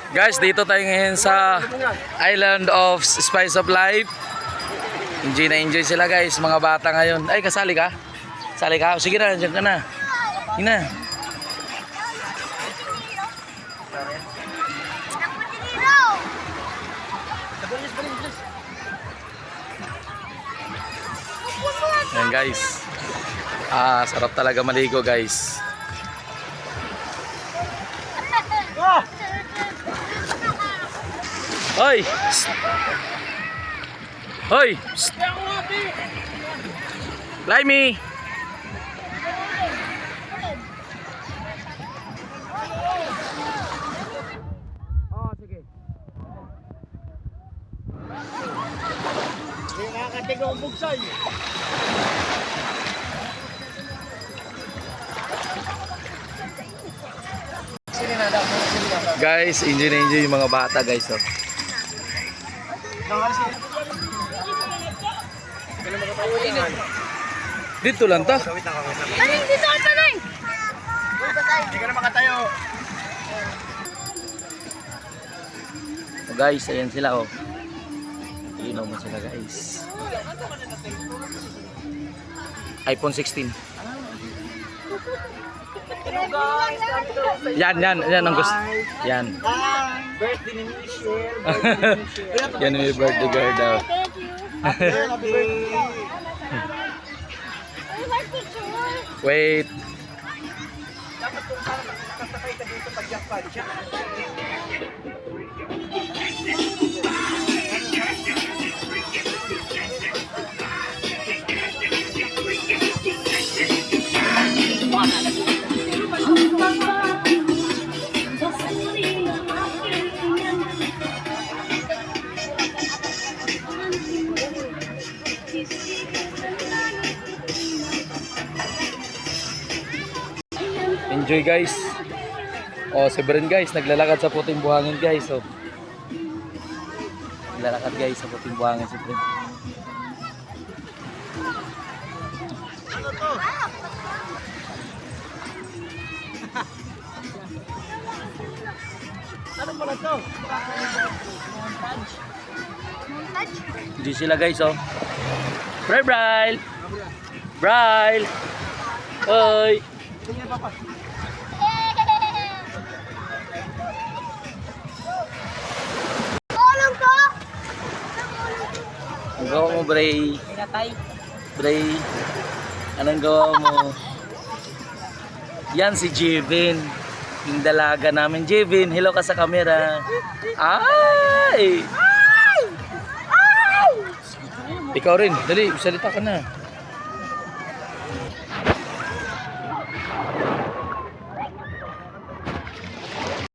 Guys, dito tayo ngayon sa Island of Spice of Life. Enjoy na enjoy sila guys, mga bata ngayon. Ay, kasali ka? Sali ka? Sige na, dyan ka na. Sige na. Ayan guys. Sarap talaga maligo guys. Hoy! Hoy! Limey! Oh, sige. Hindi nakakatig ang bugsay. Guys, enjoy na enjoy yung mga bata guys. Oh. Dito lang ta. Aling, dito ka taling! Hindi ka na makatayo. Oh, guys, ayan sila oh. Ino mo sila guys. iPhone 16. Yan ang gusto. Yan. Birthday ni Michelle. Yan yung birthday girl daw. Thank you. Happy birthday. I like picture. Wait. Dapat kung parang makakasakay ka dito pag jackpot siya. Enjoy guys. Oh, si Bren guys, naglalakad sa puting buhangin guys. Oh. Naglalakad guys sa puting buhangin si Bren. Ano to? Ano pala to? Enjoy sila guys oh. Braille. Braille. Hoy. Sige, papa. Tulong ko! Ang gawa mo, Bray? Pinatay. Bray, anong gawa mo? Yan si Jevin. Yung dalaga namin. Jevin, hello ka sa camera. Ay! Ikaw rin, dali, salita ka na.